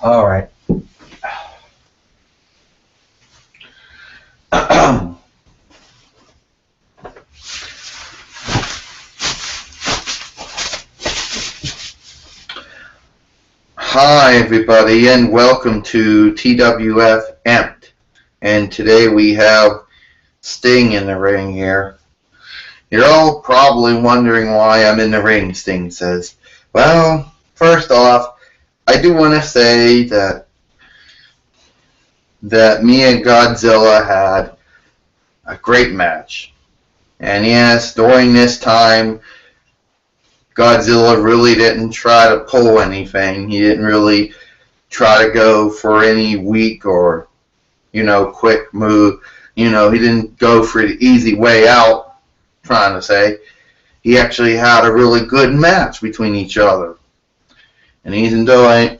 All right. Hi everybody and welcome to TWF Emped. And today we have Sting in the ring here. You're all probably wondering why I'm in the ring, Sting says. Well, first off, I do want to say that me and Godzilla had a great match. And yes, during this time, Godzilla really didn't try to pull anything. He didn't really try to go for any weak or, quick move. He didn't go for the easy way out, trying to say. He actually had a really good match between each other. And even though I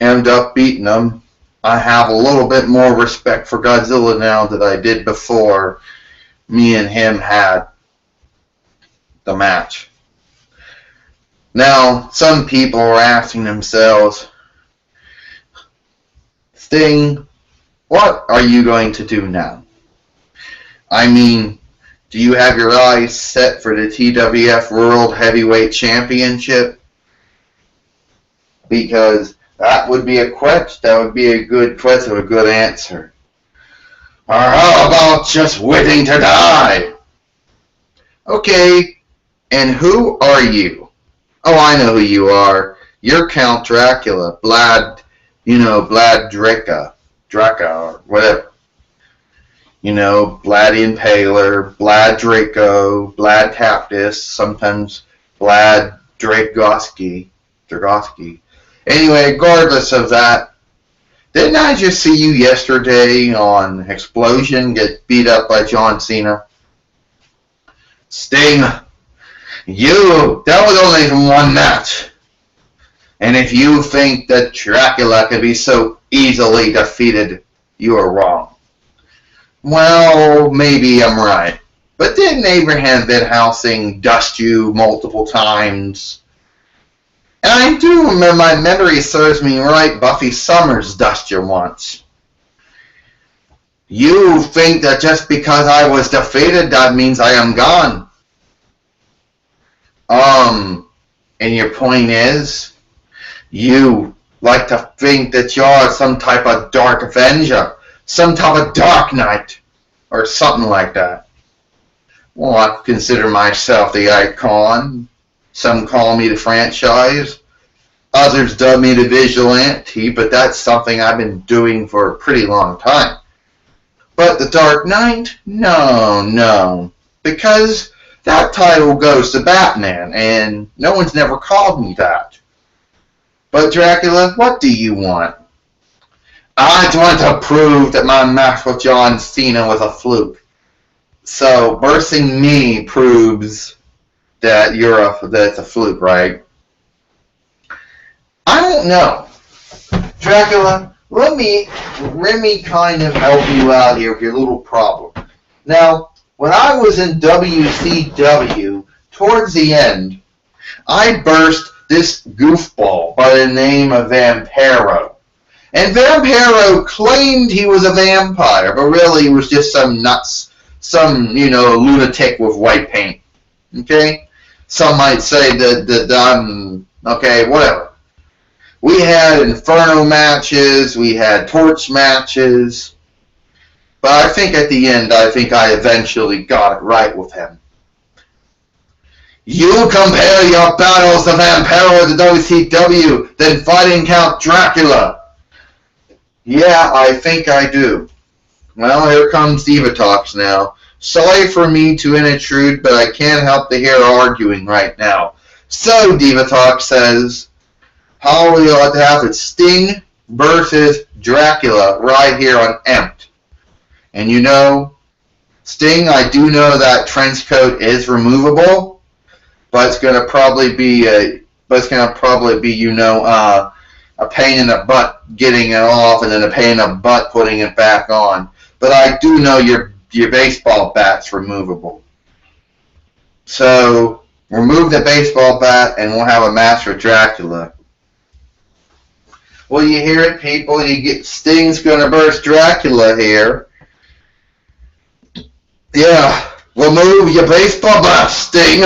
ended up beating him, I have a little bit more respect for Godzilla now than I did before me and him had the match. Now, some people are asking themselves, Sting, what are you going to do now? I mean, do you have your eyes set for the TWF World Heavyweight Championship? Because that would be a question. That would be a good question, a good answer. Or how about just waiting to die? Okay, and who are you? Oh, I know who you are. You're Count Dracula, Vlad Draca, or whatever. Vlad the Impaler, Vlad Draco, Vlad Taptis, sometimes Vlad Dragoski. Anyway, regardless of that, didn't I just see you yesterday on Explosion get beat up by John Cena? Sting, that was only from one match. And if you think that Dracula could be so easily defeated, you are wrong. Well, maybe I'm right. But didn't Abraham Van Helsing dust you multiple times? And I do remember, my memory serves me right, Buffy Summers dusted you once. You think that just because I was defeated, that means I am gone. And your point is, you like to think that you're some type of dark avenger, some type of dark knight, or something like that. Well, I consider myself the icon. Some call me the franchise. Others dub me the vigilante, but that's something I've been doing for a pretty long time. But the Dark Knight? No. Because that title goes to Batman, and no one's never called me that. But Dracula, what do you want? I want to prove that my match with John Cena was a fluke. So, bursting me proves that that's a fluke, right? I don't know. Dracula, let me kind of help you out here with your little problem. Now, when I was in WCW, towards the end, I burst this goofball by the name of Vampiro. And Vampiro claimed he was a vampire, but really he was just some lunatic with white paint. Okay? Some might say okay, whatever. We had Inferno matches, we had Torch matches, but I think at the end, I eventually got it right with him. You compare your battles to Vampiro to WCW, then fighting Count Dracula. Yeah, I think I do. Well, here comes Diva Talks now. Sorry for me to intrude, but I can't help to hear arguing right now. So, Diva Talk says, how we ought to have it Sting versus Dracula right here on Emped. And Sting, I do know that trench coat is removable, but it's gonna probably be a pain in the butt getting it off and then a pain in the butt putting it back on. But I do know your baseball bat's removable. So remove the baseball bat and we'll have a match for Dracula. Well, you hear it, people. You get Sting's gonna burst Dracula here. Yeah, remove your baseball bat, Sting.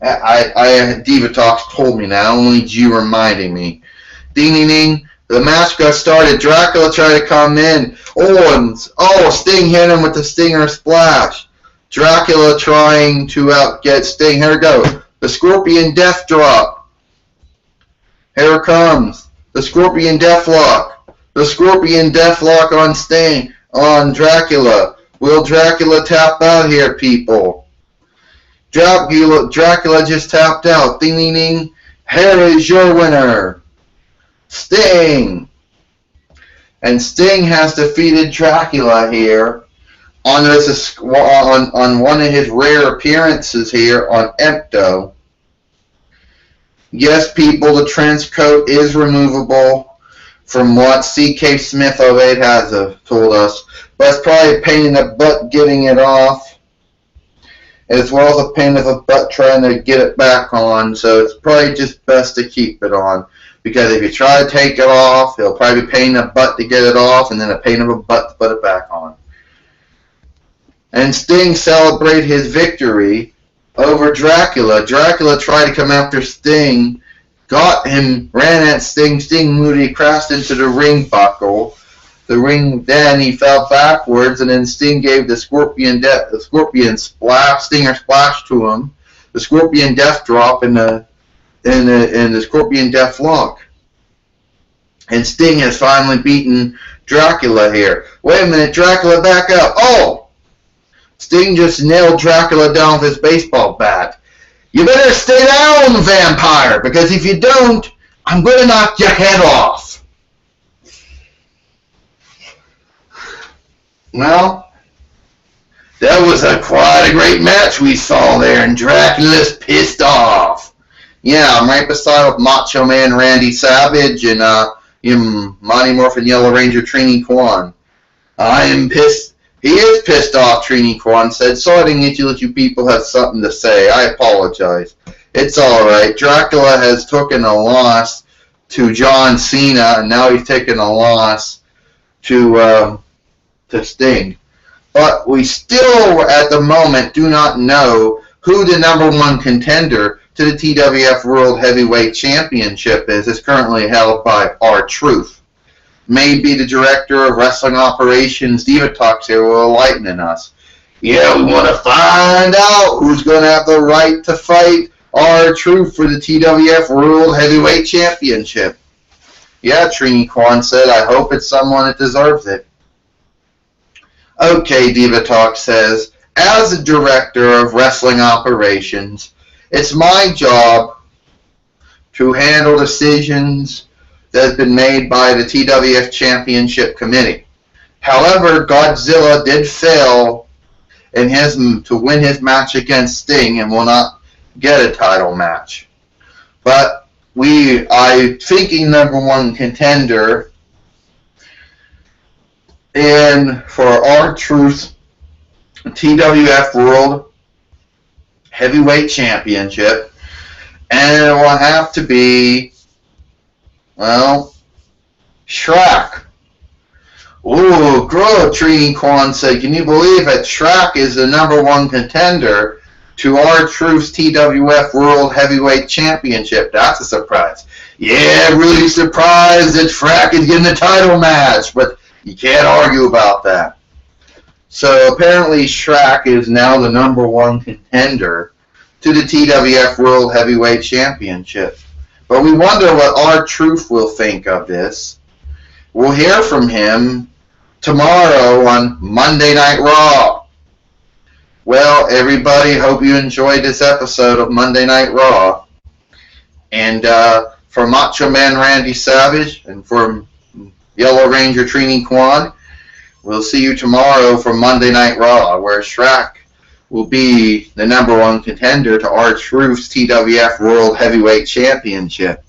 Diva Talks told me now. Only you reminding me. Ding ding ding. The match got started. Dracula tried to come in. Sting hit him with the Stinger Splash. Dracula trying to outget Sting. Here we go. The Scorpion Death Drop. Here it comes. The Scorpion Deathlock. The Scorpion Deathlock on Sting. On Dracula. Will Dracula tap out here, people? Dracula just tapped out. Ding ding ding. Here is your winner, Sting. And Sting has defeated Dracula here on one of his rare appearances here on Empto. Yes, people, the trench coat is removable from what C.K. Smith 08 has told us. But it's probably a pain in the butt getting it off, as well as a pain in the butt trying to get it back on. So it's probably just best to keep it on. Because if you try to take it off, it'll probably be a pain in the butt to get it off, and then a pain in the butt to put it back on. And Sting celebrated his victory over Dracula. Dracula tried to come after Sting, got him, ran at Sting. Sting moved, crashed into the ring buckle. The ring, then he fell backwards, and then Sting gave the Scorpion Splash, Stinger Splash to him, the Scorpion Death Drop, and the Scorpion Death Lock. And Sting has finally beaten Dracula here. Wait a minute, Dracula back up. Oh! Sting just nailed Dracula down with his baseball bat. You better stay down, vampire, because if you don't, I'm going to knock your head off. Well, that was quite a great match we saw there, and Dracula's pissed off. Yeah, I'm right beside with Macho Man Randy Savage and Monty Morphin Yellow Ranger Trini Kwan. I am pissed. He is pissed off, Trini Kwan said. So I didn't get you people have something to say. I apologize. It's alright. Dracula has taken a loss to John Cena, and now he's taken a loss to Sting. But we still, at the moment, do not know who the #1 contender to the TWF World Heavyweight Championship is. It's currently held by R-Truth. Maybe the director of wrestling operations, Diva Talks here, will enlighten us. Yeah, we want to find out who's going to have the right to fight R-Truth for the TWF World Heavyweight Championship. Yeah, Trini Kwan said, I hope it's someone that deserves it. Okay, Diva Talk says, as a director of wrestling operations, it's my job to handle decisions that have been made by the TWF Championship Committee. However, Godzilla did fail in to win his match against Sting and will not get a title match. But I thinking #1 contender and for R-Truth TWF World Heavyweight Championship, and it will have to be, well, Shrek. Ooh, good, Trini Kwan said. Can you believe that Shrek is the #1 contender to R-Truth's TWF World Heavyweight Championship? That's a surprise. Yeah, really surprised that Shrek is getting the title match, but you can't argue about that. So apparently Shrek is now the #1 contender to the TWF World Heavyweight Championship. But we wonder what R-Truth will think of this. We'll hear from him tomorrow on Monday Night Raw. Well, everybody, hope you enjoyed this episode of Monday Night Raw. And for Macho Man Randy Savage and for Yellow Ranger Trini Kwan, we'll see you tomorrow for Monday Night Raw, where Shrek will be the #1 contender to R-Truth's TWF World Heavyweight Championship.